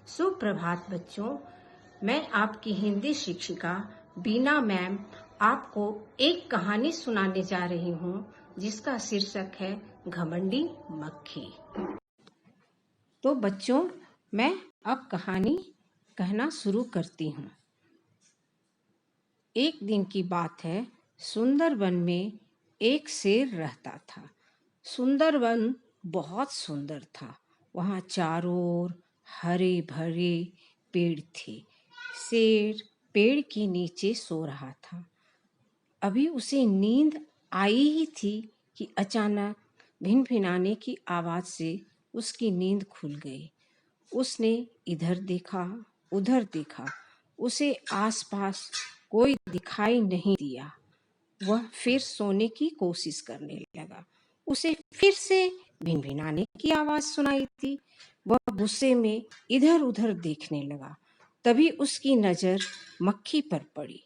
सुप्रभात बच्चों, मैं आपकी हिंदी शिक्षिका बीना मैम आपको एक कहानी सुनाने जा रही हूँ जिसका शीर्षक है घमंडी मक्खी। तो बच्चों, मैं अब कहानी कहना शुरू करती हूँ। एक दिन की बात है, सुंदरवन में एक शेर रहता था। सुंदरवन बहुत सुंदर था। वहाँ चारों ओर हरे भरे पेड़ थे। शेर पेड़ के नीचे सो रहा था। अभी उसे नींद आई ही थी कि अचानक भिनभिनाने की आवाज से उसकी नींद खुल गई। उसने इधर देखा, उधर देखा, उसे आसपास कोई दिखाई नहीं दिया। वह फिर सोने की कोशिश करने लगा। उसे फिर से भिनभिनाने की आवाज सुनाई थी। वह गुस्से में इधर उधर देखने लगा। तभी उसकी नजर मक्खी पर पड़ी।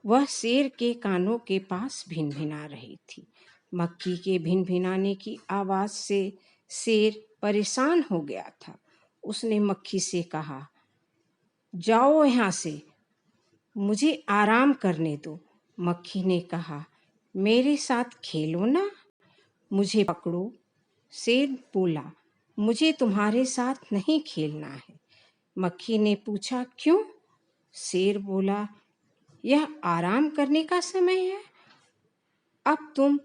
वह शेर के कानों के पास भिनभिना रही थी। मक्खी के भिनभिनाने की आवाज से शेर परेशान हो गया था। उसने मक्खी से कहा, जाओ यहाँ से, मुझे आराम करने दो। मक्खी ने कहा, मेरे साथ खेलो ना, मुझे पकड़ो। शेर बोला, मुझे तुम्हारे साथ नहीं खेलना है। मक्खी ने पूछा, क्यों? शेर बोला, यह आराम करने का समय है, अब तुम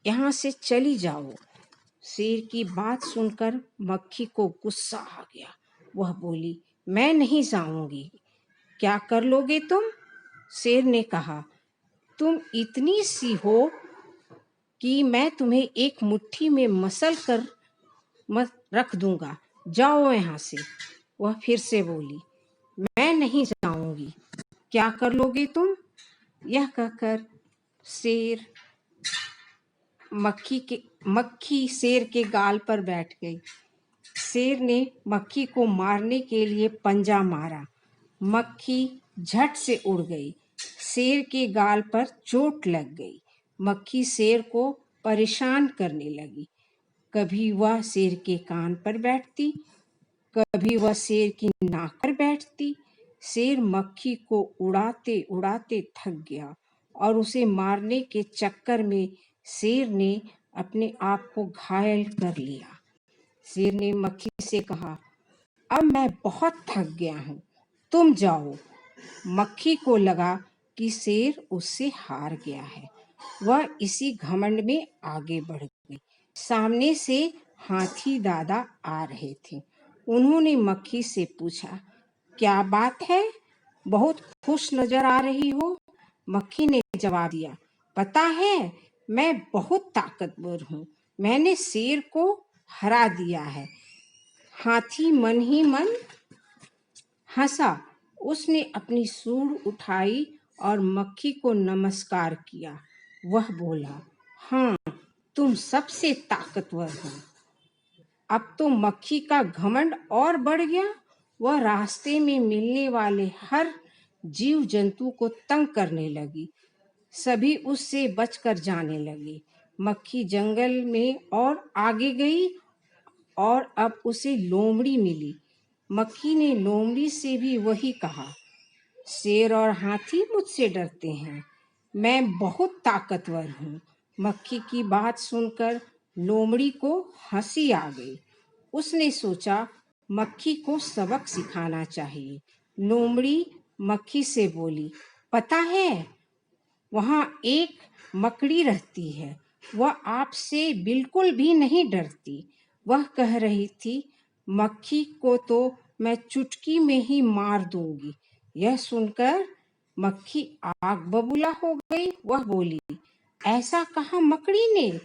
यहाँ से चली जाओ। शेर की बात सुनकर मक्खी को गुस्सा आ गया। वह बोली, मैं नहीं जाऊंगी। क्या कर लोगे तुम? शेर ने कहा, तुम इतनी सी हो कि मैं तुम्हें एक मुट्ठी में मसल कर रख दूंगा। जाओ यहाँ से। वह फिर से बोली, मैं नहीं जाऊंगी। क्या कर लोगे तुम? यह कहकर शेर मक्खी शेर के गाल पर बैठ गई। शेर ने मक्खी को मारने के लिए पंजा मारा। मक्खी झट से उड़ गई। शेर के गाल पर चोट लग गई। मक्खी शेर को परेशान करने लगी। कभी वह शेर के कान पर बैठती, कभी वह शेर की नाक पर बैठती। शेर मक्खी को उड़ाते उड़ाते थक गया और उसे मारने के चक्कर में शेर ने अपने आप को घायल कर लिया। शेर ने मक्खी से कहा, अब मैं बहुत थक गया हूँ, तुम जाओ। मक्खी को लगा कि शेर उससे हार गया है। वह इसी घमंड में आगे बढ़ गई। सामने से हाथी दादा आ रहे थे। उन्होंने मक्खी से पूछा, क्या बात है, बहुत खुश नजर आ रही हो? मक्खी ने जवाब दिया, पता है, मैं बहुत ताकतवर हूँ, मैंने शेर को हरा दिया है। हाथी मन ही मन हंसा। उसने अपनी सूंड उठाई और मक्खी को नमस्कार किया। वह बोला, हाँ, तुम सबसे ताकतवर हो। अब तो मक्खी का घमंड और बढ़ गया। वह रास्ते में मिलने वाले हर जीव जंतु को तंग करने लगी। सभी उससे बचकर जाने लगे। मक्खी जंगल में और आगे गई और अब उसे लोमड़ी मिली। मक्खी ने लोमड़ी से भी वही कहा, शेर और हाथी मुझसे डरते हैं, मैं बहुत ताकतवर हूँ। मक्खी की बात सुनकर लोमड़ी को हंसी आ गई। उसने सोचा, मक्खी को सबक सिखाना चाहिए। लोमड़ी मक्खी से बोली, पता है, वहाँ एक मकड़ी रहती है, वह आपसे बिल्कुल भी नहीं डरती। वह कह रही थी, मक्खी को तो मैं चुटकी में ही मार दूंगी। यह सुनकर मक्खी आग बबूला हो गई। वह बोली, ऐसा कहा मकड़ी ने?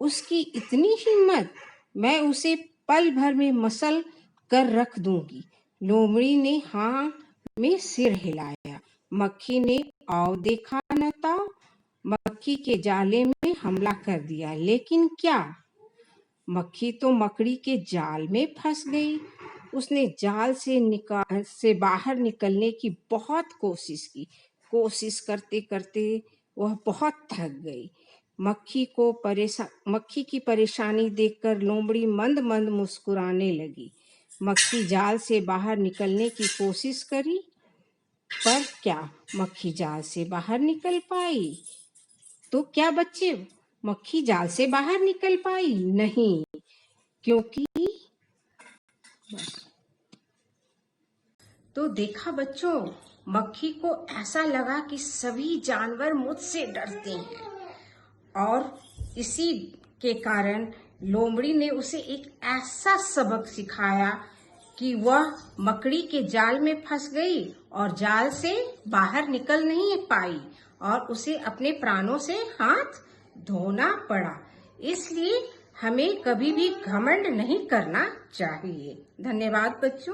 उसकी इतनी हिम्मत, मैं उसे पल भर में मसल कर रख दूंगी। लोमड़ी ने हाँ में सिर हिलाया। मक्खी ने आओ देखा न ताओ, मक्खी के जाले में हमला कर दिया। लेकिन क्या, मक्खी तो मकड़ी के जाल में फंस गई। उसने जाल से बाहर निकलने की बहुत कोशिश की। कोशिश करते करते वह बहुत थक गई। मक्खी की परेशानी देखकर लोमड़ी मंद मंद मुस्कुराने लगी। मक्खी जाल से बाहर निकलने की कोशिश करी, पर क्या मक्खी जाल से बाहर निकल पाई? तो क्या बच्चे मक्खी जाल से बाहर निकल पाई? नहीं, क्योंकि तो देखा बच्चों, मक्खी को ऐसा लगा कि सभी जानवर मुझसे डरते हैं, और इसी के कारण लोमड़ी ने उसे एक ऐसा सबक सिखाया कि वह मकड़ी के जाल में फंस गई और जाल से बाहर निकल नहीं पाई, और उसे अपने प्राणों से हाथ धोना पड़ा। इसलिए हमें कभी भी घमंड नहीं करना चाहिए। धन्यवाद बच्चों।